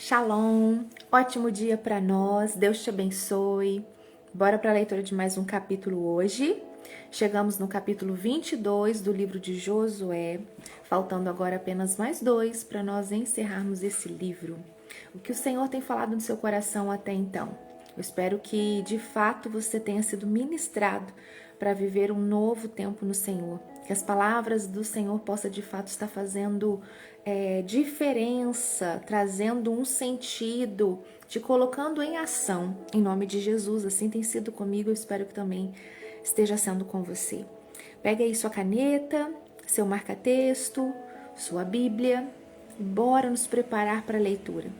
Shalom, ótimo dia para nós, Deus te abençoe. Bora para a leitura de mais um capítulo hoje. Chegamos no capítulo 22 do livro de Josué, faltando agora apenas mais 2 para nós encerrarmos esse livro. O que o Senhor tem falado no seu coração até então? Eu espero que de fato você tenha sido ministrado para viver um novo tempo no Senhor. Que as palavras do Senhor possam de fato estar fazendo diferença, trazendo um sentido, te colocando em ação, em nome de Jesus. Assim tem sido comigo, eu espero que também esteja sendo com você. Pega aí sua caneta, seu marca-texto, sua Bíblia, bora nos preparar para a leitura.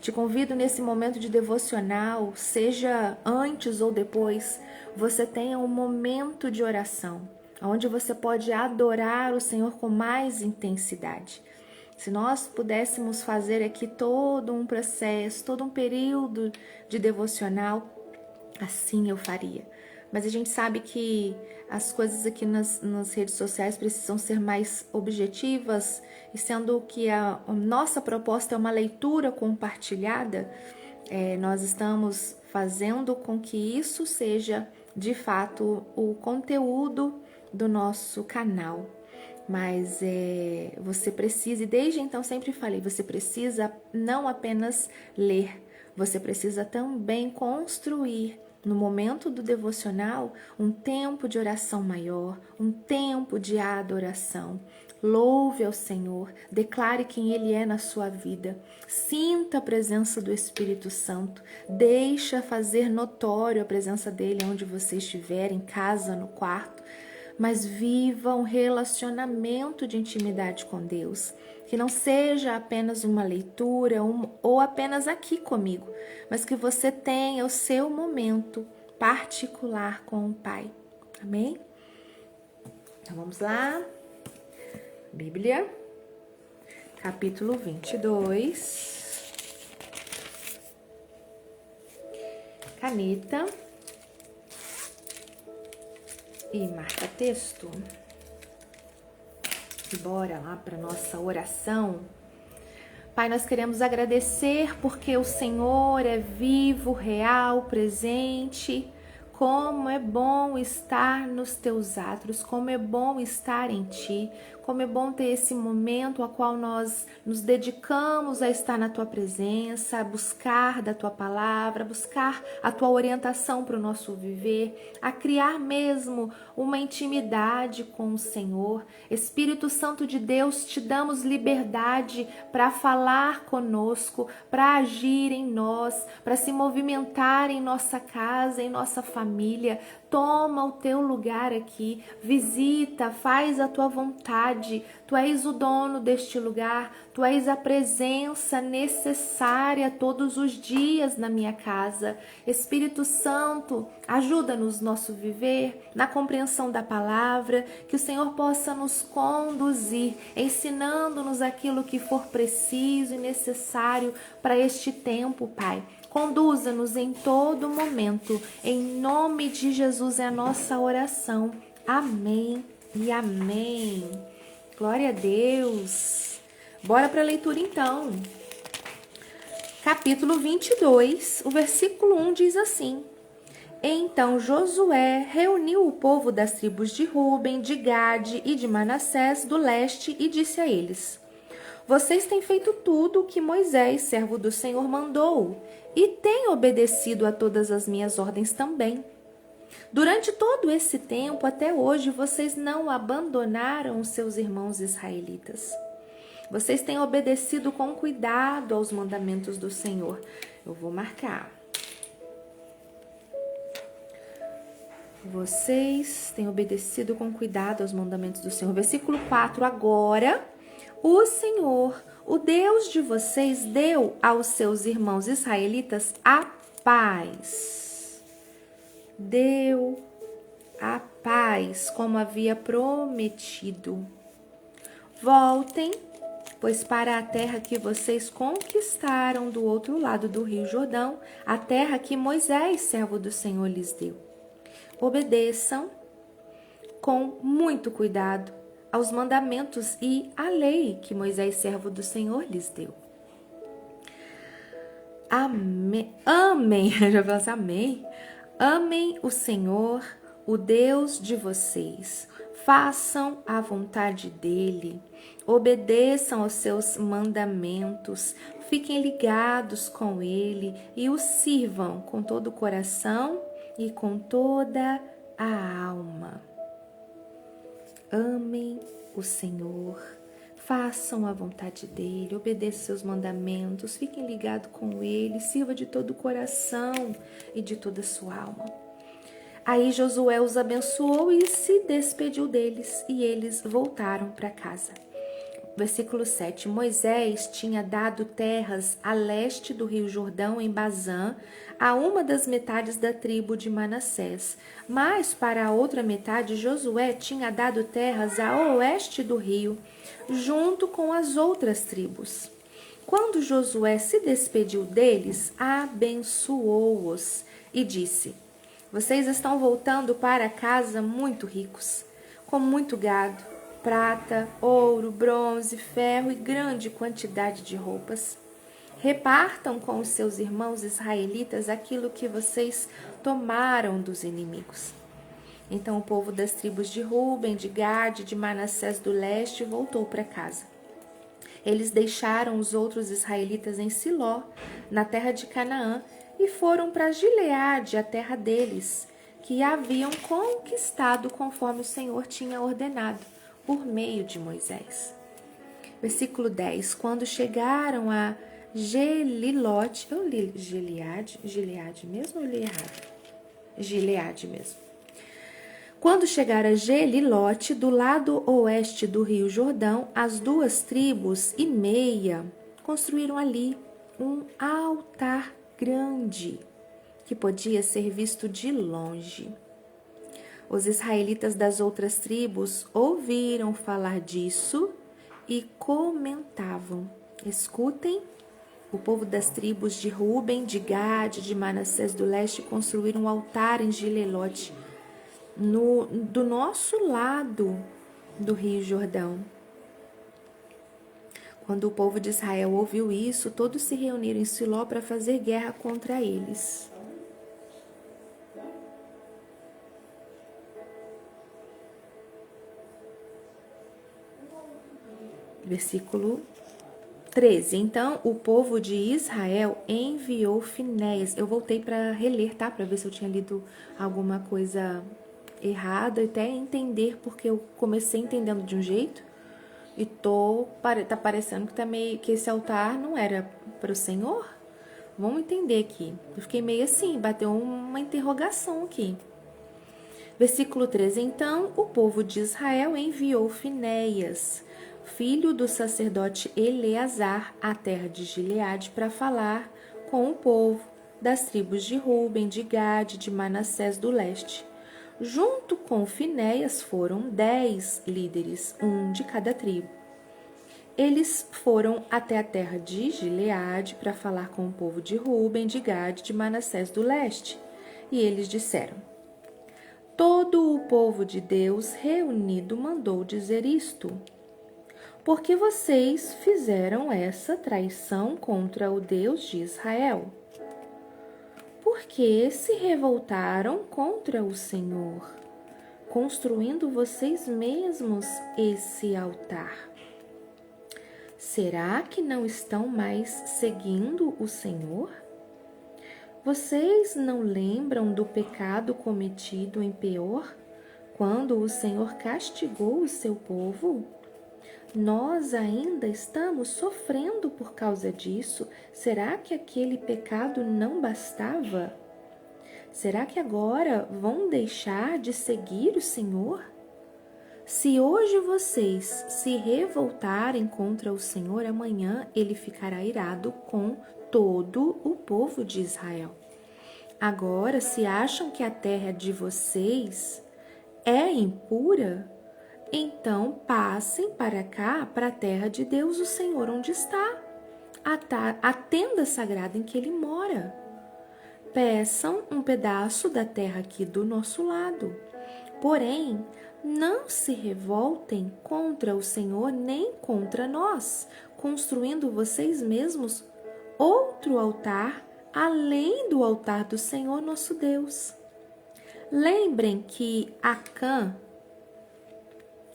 Te convido nesse momento de devocional, seja antes ou depois, você tenha um momento de oração, onde você pode adorar o Senhor com mais intensidade. Se nós pudéssemos fazer aqui todo um processo, todo um período de devocional, assim eu faria. Mas a gente sabe que as coisas aqui nas redes sociais precisam ser mais objetivas, e sendo que a nossa proposta é uma leitura compartilhada, nós estamos fazendo com que isso seja, de fato, o conteúdo do nosso canal. Mas você precisa, e desde então sempre falei, você precisa não apenas ler, você precisa também construir no momento do devocional um tempo de oração maior, um tempo de adoração. Louve ao Senhor, declare quem Ele é na sua vida, sinta a presença do Espírito Santo, deixa fazer notório a presença dEle onde você estiver, em casa, no quarto, mas viva um relacionamento de intimidade com Deus, que não seja apenas uma leitura ou apenas aqui comigo, mas que você tenha o seu momento particular com o Pai. Amém? Então vamos lá. Bíblia, capítulo 22. Caneta e marca-texto. E bora lá para nossa oração. Pai, nós queremos agradecer porque o Senhor é vivo, real, presente. Como é bom estar nos teus atos, como é bom estar em ti, como é bom ter esse momento a qual nós nos dedicamos a estar na tua presença, a buscar da tua palavra, a buscar a tua orientação para o nosso viver, a criar mesmo uma intimidade com o Senhor. Espírito Santo de Deus, te damos liberdade para falar conosco, para agir em nós, para se movimentar em nossa casa, em nossa família. Toma o teu lugar aqui, visita, faz a tua vontade. Tu és o dono deste lugar, tu és a presença necessária todos os dias na minha casa. Espírito Santo, ajuda-nos no nosso viver, na compreensão da palavra, que o Senhor possa nos conduzir, ensinando-nos aquilo que for preciso e necessário para este tempo, Pai. Conduza-nos em todo momento. Em nome de Jesus é a nossa oração. Amém e amém. Glória a Deus. Bora para a leitura então. Capítulo 22, o versículo 1 diz assim: Então Josué reuniu o povo das tribos de Ruben, de Gade e de Manassés do leste e disse a eles: Vocês têm feito tudo o que Moisés, servo do Senhor, mandou, e têm obedecido a todas as minhas ordens também. Durante todo esse tempo, até hoje, vocês não abandonaram os seus irmãos israelitas. Vocês têm obedecido com cuidado aos mandamentos do Senhor. Eu vou marcar. Vocês têm obedecido com cuidado aos mandamentos do Senhor. Versículo 4. Agora, o Senhor, o Deus de vocês, deu aos seus irmãos israelitas a paz. Deu a paz, como havia prometido. Voltem, pois para a terra que vocês conquistaram do outro lado do rio Jordão, a terra que Moisés, servo do Senhor, lhes deu. Obedeçam com muito cuidado aos mandamentos e à lei que Moisés, servo do Senhor, lhes deu. Amém, já falei assim, amém. Amem o Senhor, o Deus de vocês. Façam a vontade dele. Obedeçam aos seus mandamentos. Fiquem ligados com ele e o sirvam com todo o coração e com toda a alma. Amem o Senhor. Façam a vontade dele, obedeçam seus mandamentos, fiquem ligados com ele, sirva de todo o coração e de toda a sua alma. Aí Josué os abençoou e se despediu deles, e eles voltaram para casa. Versículo 7. Moisés tinha dado terras a leste do rio Jordão, em Bazã, a uma das metades da tribo de Manassés. Mas para a outra metade, Josué tinha dado terras a oeste do rio, junto com as outras tribos. Quando Josué se despediu deles, abençoou-os e disse: Vocês estão voltando para casa muito ricos, com muito gado, prata, ouro, bronze, ferro e grande quantidade de roupas. Repartam com os seus irmãos israelitas aquilo que vocês tomaram dos inimigos. Então o povo das tribos de Ruben, de Gade, de Manassés do leste voltou para casa. Eles deixaram os outros israelitas em Siló, na terra de Canaã, e foram para Gileade, a terra deles, que haviam conquistado conforme o Senhor tinha ordenado, por meio de Moisés. Versículo 10. Quando chegaram a Gelilote, eu li Gileade mesmo ou eu li errado? Gileade mesmo. Quando chegaram a Gelilote, do lado oeste do rio Jordão, as 2,5 tribos construíram ali um altar grande, que podia ser visto de longe. Os israelitas das outras tribos ouviram falar disso e comentavam. Escutem, o povo das tribos de Ruben, de Gade, de Manassés do leste construíram um altar em Gelilote, do nosso lado do rio Jordão. Quando o povo de Israel ouviu isso, todos se reuniram em Siló para fazer guerra contra eles. Versículo 13. Então, o povo de Israel enviou Finéias. Eu voltei para reler, tá? Para ver se eu tinha lido alguma coisa errada, até entender, porque eu comecei entendendo de um jeito e tá parecendo que esse altar não era para o Senhor. Vamos entender aqui. Eu fiquei meio assim, bateu uma interrogação aqui. Versículo 13. Então, o povo de Israel enviou Finéias, filho do sacerdote Eleazar, à terra de Gileade, para falar com o povo das tribos de Ruben, de Gade, de Manassés do leste. Junto com Finéias foram 10 líderes, um de cada tribo. Eles foram até a terra de Gileade para falar com o povo de Ruben, de Gade, de Manassés do leste. E eles disseram: Todo o povo de Deus reunido mandou dizer isto. Por que vocês fizeram essa traição contra o Deus de Israel? Porque se revoltaram contra o Senhor, construindo vocês mesmos esse altar. Será que não estão mais seguindo o Senhor? Vocês não lembram do pecado cometido em Peor, quando o Senhor castigou o seu povo? Nós ainda estamos sofrendo por causa disso. Será que aquele pecado não bastava? Será que agora vão deixar de seguir o Senhor? Se hoje vocês se revoltarem contra o Senhor, amanhã ele ficará irado com todo o povo de Israel. Agora, se acham que a terra de vocês é impura, então passem para cá, para a terra de Deus, o Senhor, onde está, a tenda sagrada em que ele mora. Peçam um pedaço da terra aqui do nosso lado. Porém, não se revoltem contra o Senhor nem contra nós, construindo vocês mesmos outro altar além do altar do Senhor nosso Deus. Lembrem que Acã,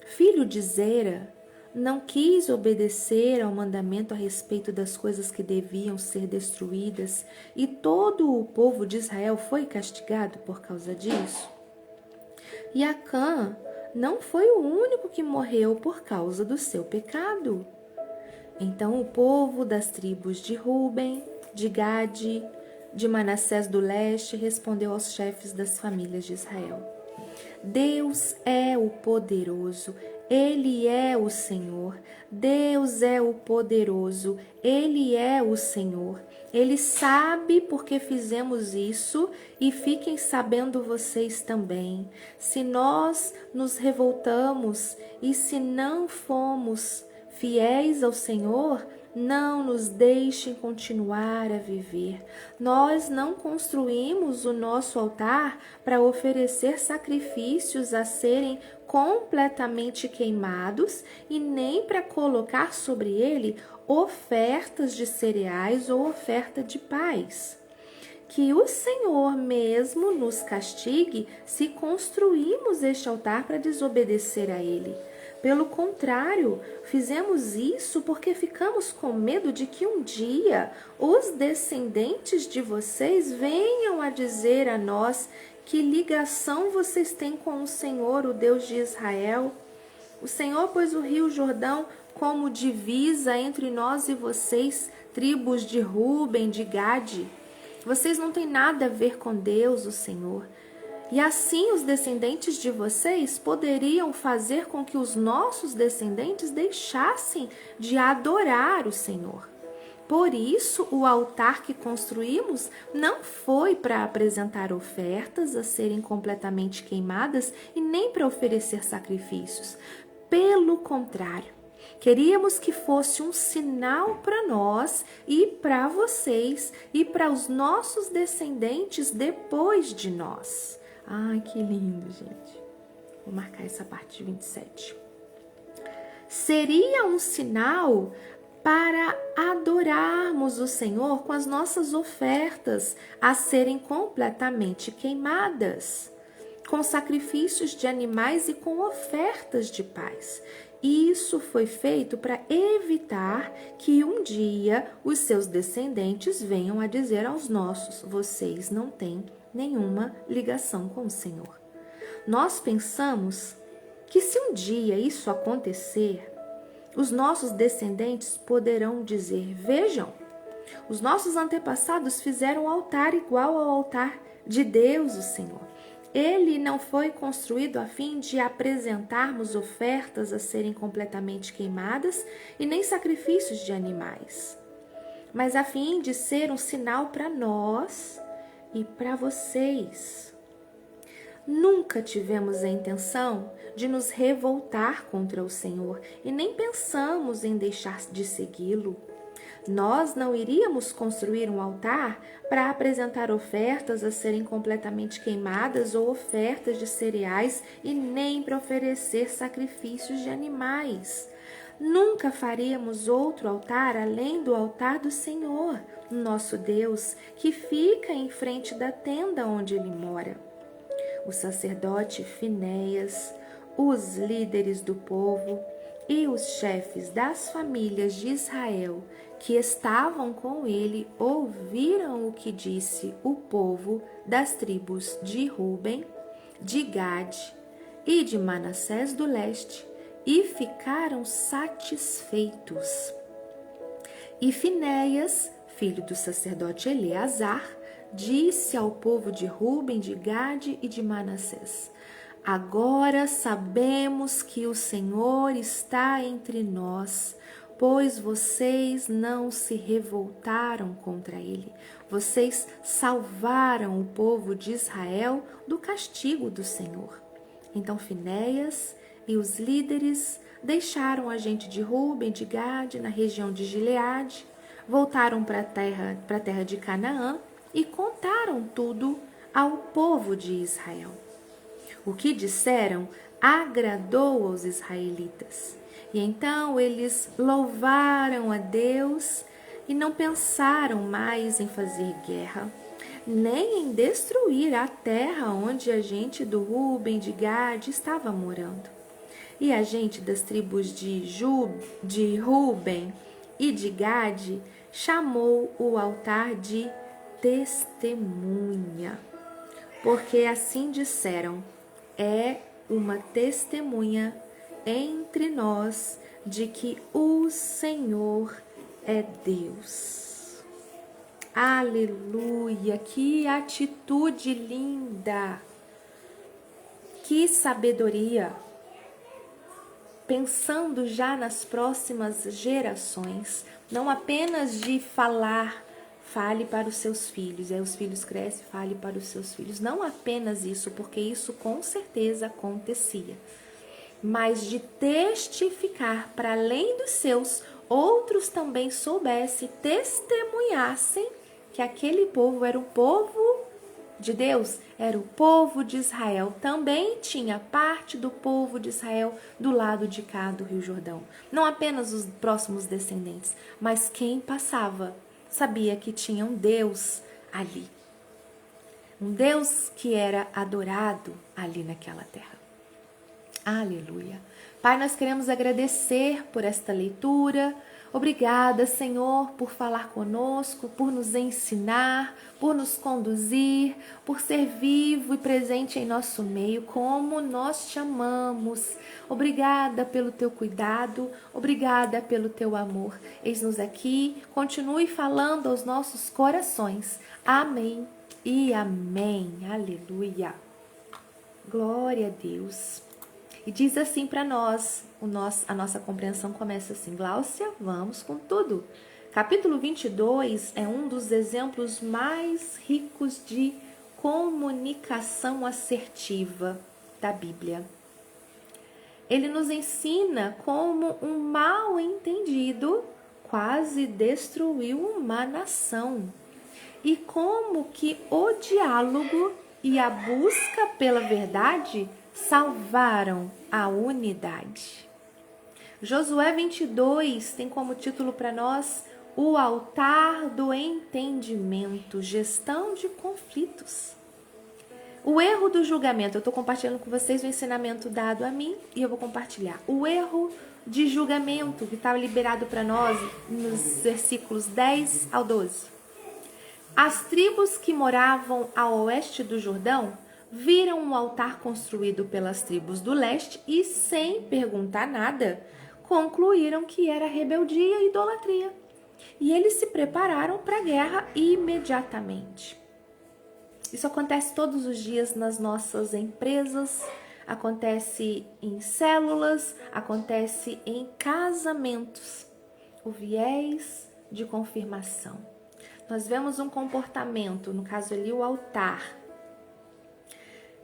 filho de Zera, não quis obedecer ao mandamento a respeito das coisas que deviam ser destruídas, e todo o povo de Israel foi castigado por causa disso. E Acã não foi o único que morreu por causa do seu pecado. Então o povo das tribos de Ruben, de Gade, de Manassés do leste respondeu aos chefes das famílias de Israel: Deus é o poderoso, Ele é o Senhor. Deus é o poderoso, Ele é o Senhor. Ele sabe porque fizemos isso, e fiquem sabendo vocês também. Se nós nos revoltamos e se não fomos fiéis ao Senhor, não nos deixem continuar a viver. Nós não construímos o nosso altar para oferecer sacrifícios a serem completamente queimados e nem para colocar sobre ele ofertas de cereais ou oferta de paz. Que o Senhor mesmo nos castigue se construímos este altar para desobedecer a ele. Pelo contrário, fizemos isso porque ficamos com medo de que um dia os descendentes de vocês venham a dizer a nós: que ligação vocês têm com o Senhor, o Deus de Israel? O Senhor pôs o rio Jordão como divisa entre nós e vocês, tribos de Ruben, de Gade. Vocês não têm nada a ver com Deus, o Senhor. E assim os descendentes de vocês poderiam fazer com que os nossos descendentes deixassem de adorar o Senhor. Por isso, o altar que construímos não foi para apresentar ofertas a serem completamente queimadas e nem para oferecer sacrifícios. Pelo contrário, queríamos que fosse um sinal para nós e para vocês e para os nossos descendentes depois de nós. Ai, que lindo, gente. Vou marcar essa parte de 27. Seria um sinal para adorarmos o Senhor com as nossas ofertas a serem completamente queimadas, com sacrifícios de animais e com ofertas de paz. Isso foi feito para evitar que um dia os seus descendentes venham a dizer aos nossos: vocês não têm nenhuma ligação com o Senhor. Nós pensamos que se um dia isso acontecer, os nossos descendentes poderão dizer: vejam, os nossos antepassados fizeram um altar igual ao altar de Deus, o Senhor. Ele não foi construído a fim de apresentarmos ofertas a serem completamente queimadas e nem sacrifícios de animais, mas a fim de ser um sinal para nós e para vocês. Nunca tivemos a intenção de nos revoltar contra o Senhor e nem pensamos em deixar de segui-lo. Nós não iríamos construir um altar para apresentar ofertas a serem completamente queimadas ou ofertas de cereais e nem para oferecer sacrifícios de animais. Nunca faríamos outro altar além do altar do Senhor, nosso Deus, que fica em frente da tenda onde ele mora. O sacerdote Finéias, os líderes do povo e os chefes das famílias de Israel que estavam com ele ouviram o que disse o povo das tribos de Ruben, de Gade e de Manassés do leste e ficaram satisfeitos. E Finéias, filho do sacerdote Eleazar, disse ao povo de Ruben, de Gade e de Manassés: agora sabemos que o Senhor está entre nós, pois vocês não se revoltaram contra ele. Vocês salvaram o povo de Israel do castigo do Senhor. Então Finéias e os líderes deixaram a gente de Ruben, de Gade, na região de Gileade, voltaram para a terra de Canaã e contaram tudo ao povo de Israel. O que disseram agradou aos israelitas. E então eles louvaram a Deus e não pensaram mais em fazer guerra, nem em destruir a terra onde a gente do Ruben, de Gade, estava morando. E a gente das tribos de Ruben e de Gade chamou o altar de testemunha, porque assim disseram: é uma testemunha entre nós de que o Senhor é Deus. Aleluia! Que atitude linda! Que sabedoria! Pensando já nas próximas gerações, não apenas de falar, fale para os seus filhos, aí os filhos crescem, fale para os seus filhos. Não apenas isso, porque isso com certeza acontecia, mas de testificar para além dos seus, outros também soubessem, testemunhassem que aquele povo era um povo de Deus, era o povo de Israel. Também tinha parte do povo de Israel do lado de cá do Rio Jordão. Não apenas os próximos descendentes, mas quem passava sabia que tinha um Deus ali. Um Deus que era adorado ali naquela terra. Aleluia. Pai, nós queremos agradecer por esta leitura. Obrigada, Senhor, por falar conosco, por nos ensinar, por nos conduzir, por ser vivo e presente em nosso meio, como nós te amamos. Obrigada pelo teu cuidado, obrigada pelo teu amor. Eis-nos aqui, continue falando aos nossos corações. Amém e amém. Aleluia. Glória a Deus. E diz assim para nós, a nossa compreensão começa assim: Gláucia, vamos com tudo. Capítulo 22 é um dos exemplos mais ricos de comunicação assertiva da Bíblia. Ele nos ensina como um mal entendido quase destruiu uma nação e como que o diálogo e a busca pela verdade salvaram a unidade. Josué 22 tem como título para nós o altar do entendimento, gestão de conflitos. O erro do julgamento, eu estou compartilhando com vocês o ensinamento dado a mim e eu vou compartilhar. O erro de julgamento que está liberado para nós nos versículos 10 ao 12. As tribos que moravam a oeste do Jordão viram um altar construído pelas tribos do leste e, sem perguntar nada, concluíram que era rebeldia e idolatria. E eles se prepararam para a guerra imediatamente. Isso acontece todos os dias nas nossas empresas, acontece em células, acontece em casamentos. O viés de confirmação. Nós vemos um comportamento, no caso ali o altar,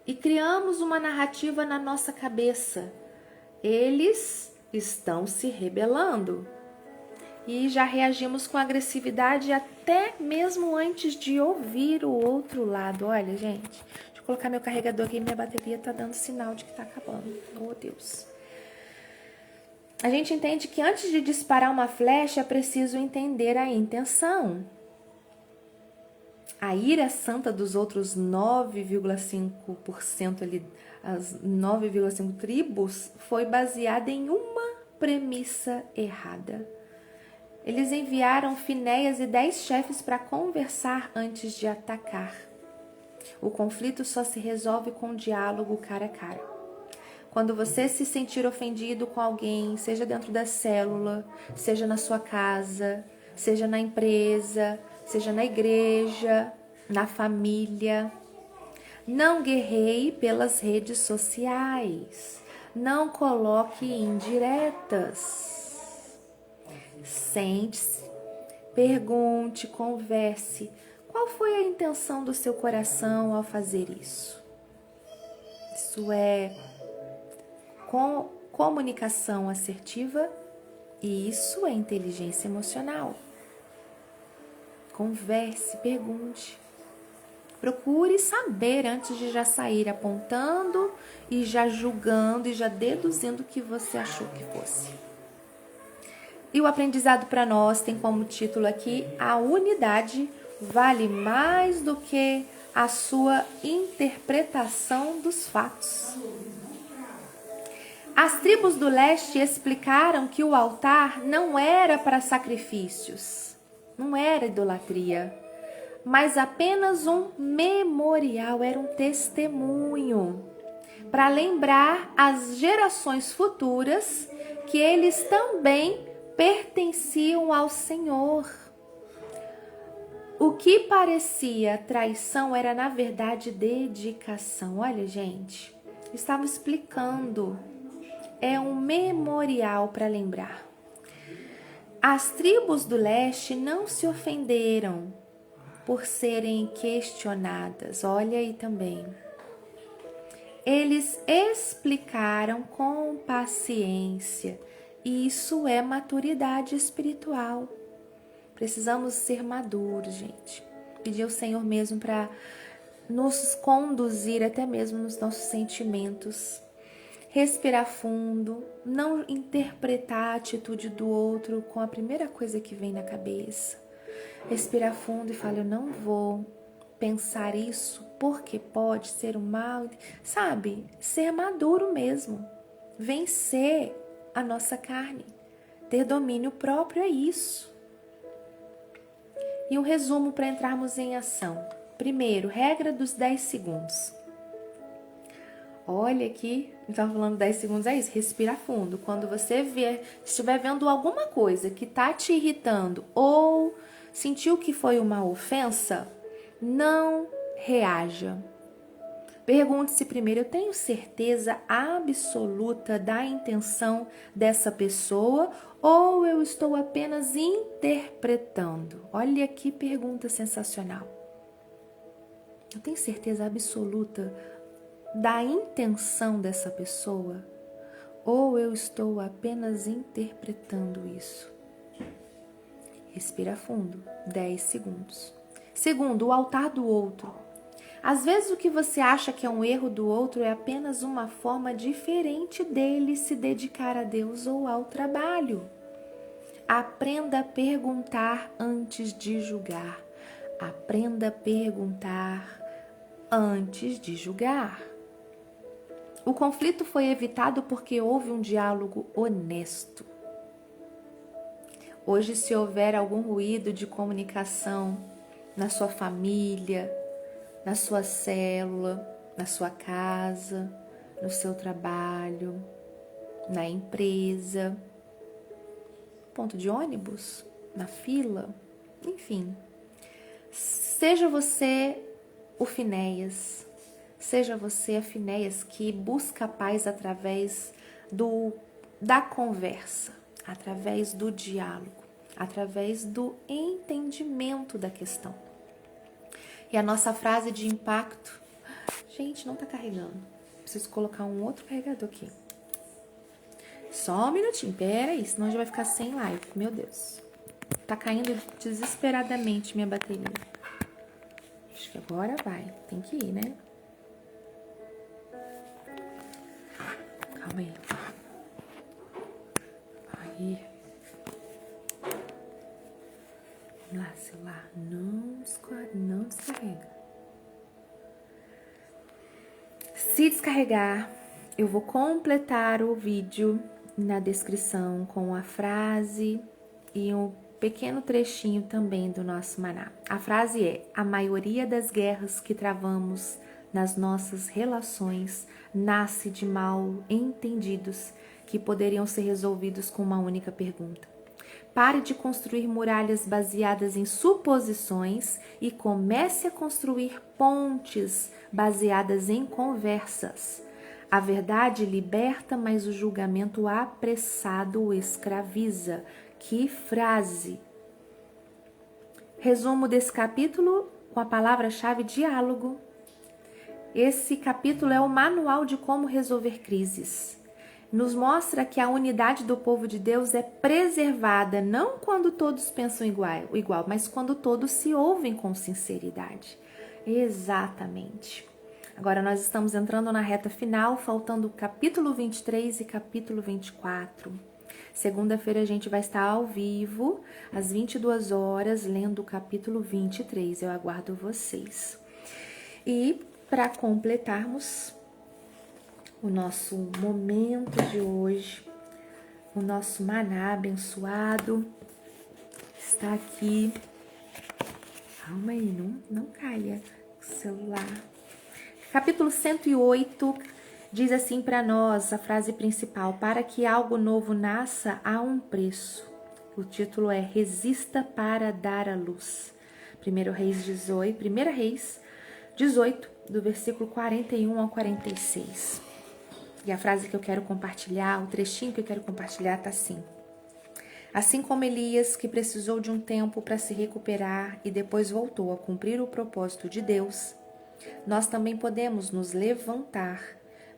e criamos uma narrativa na nossa cabeça. Eles estão se rebelando. E já reagimos com agressividade até mesmo antes de ouvir o outro lado. Olha, gente, deixa eu colocar meu carregador aqui, minha bateria tá dando sinal de que tá acabando. Oh, Deus. A gente entende que antes de disparar uma flecha é preciso entender a intenção. A ira santa dos outros 9,5% ali, as 9,5 tribos, foi baseada em uma premissa errada. Eles enviaram Finéias e 10 chefes para conversar antes de atacar. O conflito só se resolve com diálogo cara a cara. Quando você se sentir ofendido com alguém, seja dentro da célula, seja na sua casa, seja na empresa, seja na igreja, na família, não guerreie pelas redes sociais. Não coloque indiretas. Sente-se, pergunte, converse. Qual foi a intenção do seu coração ao fazer isso? Isso é comunicação assertiva e isso é inteligência emocional. Converse, pergunte. Procure saber antes de já sair apontando e já julgando e já deduzindo o que você achou que fosse. E o aprendizado para nós tem como título aqui: a unidade vale mais do que a sua interpretação dos fatos. As tribos do leste explicaram que o altar não era para sacrifícios, não era idolatria, mas apenas um memorial, era um testemunho, para lembrar às gerações futuras que eles também pertenciam ao Senhor. O que parecia traição era, na verdade, dedicação. Olha, gente, estava explicando. É um memorial para lembrar. As tribos do leste não se ofenderam por serem questionadas. Olha aí também. Eles explicaram com paciência. Isso é maturidade espiritual. Precisamos ser maduros, gente. Pedir ao Senhor mesmo para nos conduzir até mesmo nos nossos sentimentos. Respirar fundo, não interpretar a atitude do outro com a primeira coisa que vem na cabeça. Respirar fundo e falar: eu não vou pensar isso porque pode ser um mal. Sabe? Ser maduro mesmo. Vencer a nossa carne. Ter domínio próprio é isso. E um resumo para entrarmos em ação. Primeiro, regra dos 10 segundos. Olha aqui, estava falando 10 segundos, é isso, respira fundo. Quando você estiver vendo alguma coisa que está te irritando ou sentiu que foi uma ofensa, não reaja. Pergunte-se primeiro: eu tenho certeza absoluta da intenção dessa pessoa ou eu estou apenas interpretando? Olha que pergunta sensacional. Eu tenho certeza absoluta da intenção dessa pessoa ou eu estou apenas interpretando isso? Respira fundo, 10 segundos. Segundo, o altar do outro. Às vezes o que você acha que é um erro do outro é apenas uma forma diferente dele se dedicar a Deus ou ao trabalho. Aprenda a perguntar antes de julgar. Aprenda a perguntar antes de julgar. O conflito foi evitado porque houve um diálogo honesto. Hoje, se houver algum ruído de comunicação na sua família, na sua célula, na sua casa, no seu trabalho, na empresa, ponto de ônibus, na fila, enfim. Seja você o Finéias, seja você a Finéias que busca a paz através da conversa, através do diálogo, através do entendimento da questão. E a nossa frase de impacto, gente, não tá carregando. Preciso colocar um outro carregador aqui. Só um minutinho, peraí, senão a gente vai ficar sem live. Meu Deus. Tá caindo desesperadamente minha bateria. Acho que agora vai. Tem que ir, né? Calma aí. Aí. Vamos lá, celular. Não descarrega. Se descarregar, eu vou completar o vídeo na descrição com a frase e um pequeno trechinho também do nosso maná. A frase é: a maioria das guerras que travamos nas nossas relações nasce de mal entendidos que poderiam ser resolvidos com uma única pergunta. Pare de construir muralhas baseadas em suposições e comece a construir pontes baseadas em conversas. A verdade liberta, mas o julgamento apressado o escraviza. Que frase! Resumo desse capítulo com a palavra-chave diálogo. Esse capítulo é o manual de como resolver crises. Nos mostra que a unidade do povo de Deus é preservada não quando todos pensam igual, mas quando todos se ouvem com sinceridade. Exatamente. Agora nós estamos entrando na reta final, faltando o capítulo 23 e capítulo 24. Segunda-feira a gente vai estar ao vivo, às 22 horas, lendo o capítulo 23. Eu aguardo vocês. E para completarmos o nosso momento de hoje, o nosso maná abençoado está aqui. Calma aí, não caia o celular. Capítulo 108 diz assim para nós, a frase principal: para que algo novo nasça, há um preço. O título é Resista para dar a luz. 1 Reis 18, do versículo 41 ao 46. E a frase que eu quero compartilhar, o trechinho que eu quero compartilhar está assim: assim como Elias, que precisou de um tempo para se recuperar e depois voltou a cumprir o propósito de Deus, nós também podemos nos levantar,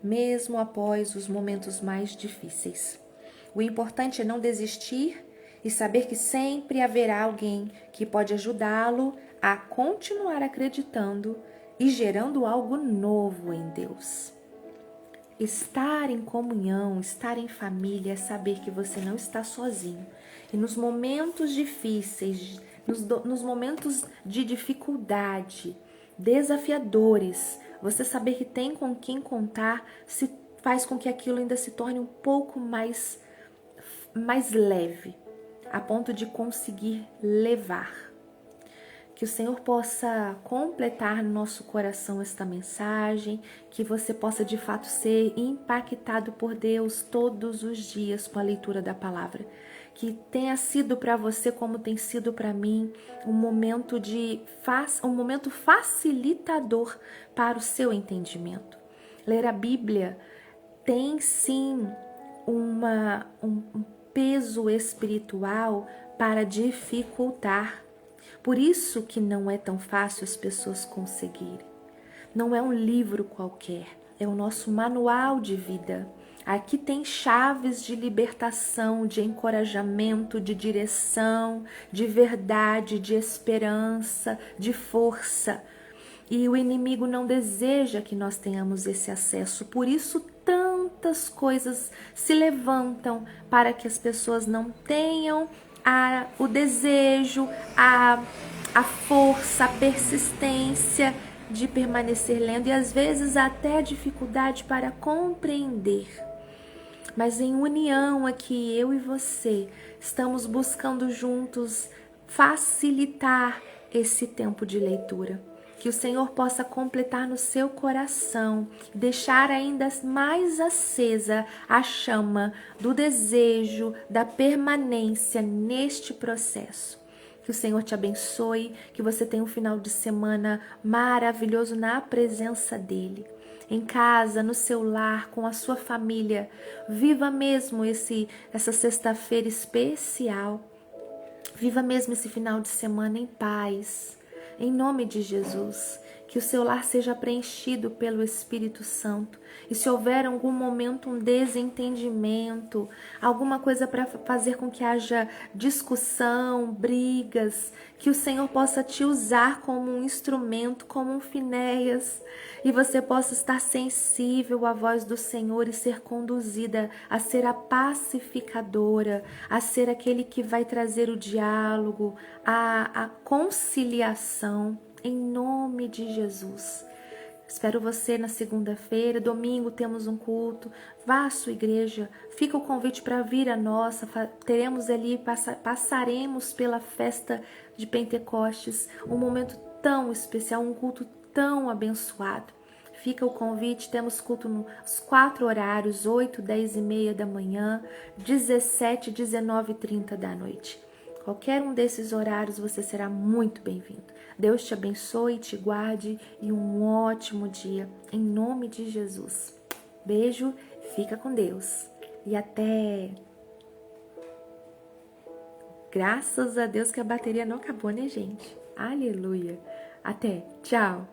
mesmo após os momentos mais difíceis. O importante é não desistir e saber que sempre haverá alguém que pode ajudá-lo a continuar acreditando e gerando algo novo em Deus. Estar em comunhão, estar em família é saber que você não está sozinho. E nos momentos difíceis, nos momentos de dificuldade, desafiadores, você saber que tem com quem contar faz com que aquilo ainda se torne um pouco mais leve, a ponto de conseguir levar. Que o Senhor possa completar no nosso coração esta mensagem, que você possa de fato ser impactado por Deus todos os dias com a leitura da palavra. Que tenha sido para você, como tem sido para mim, um momento facilitador para o seu entendimento. Ler a Bíblia tem sim um peso espiritual para dificultar. Por isso que não é tão fácil as pessoas conseguirem. Não é um livro qualquer, é o nosso manual de vida. Aqui tem chaves de libertação, de encorajamento, de direção, de verdade, de esperança, de força. E o inimigo não deseja que nós tenhamos esse acesso. Por isso, tantas coisas se levantam para que as pessoas não tenham o desejo, a força, a persistência de permanecer lendo e às vezes até a dificuldade para compreender. Mas em união aqui, eu e você, estamos buscando juntos facilitar esse tempo de leitura. Que o Senhor possa completar no seu coração, deixar ainda mais acesa a chama do desejo, da permanência neste processo. Que o Senhor te abençoe, que você tenha um final de semana maravilhoso na presença dEle. Em casa, no seu lar, com a sua família. Viva mesmo essa sexta-feira especial. Viva mesmo esse final de semana em paz. Em nome de Jesus, que o seu lar seja preenchido pelo Espírito Santo. E se houver algum momento um desentendimento, alguma coisa para fazer com que haja discussão, brigas, que o Senhor possa te usar como um instrumento, como um Finéias, e você possa estar sensível à voz do Senhor e ser conduzida a ser a pacificadora, a ser aquele que vai trazer o diálogo, a conciliação, em nome de Jesus. Espero você na segunda-feira. Domingo temos um culto. Vá à sua igreja. Fica o convite para vir à nossa. Teremos ali, passaremos pela festa de Pentecostes. Um momento tão especial, um culto tão abençoado. Fica o convite. Temos culto nos 4 horários: 8, 10 e meia da manhã, 17, 19 e 30 da noite. Qualquer um desses horários você será muito bem-vindo. Deus te abençoe, te guarde e um ótimo dia, em nome de Jesus. Beijo, fica com Deus e até. Graças a Deus que a bateria não acabou, né, gente? Aleluia. Até, tchau.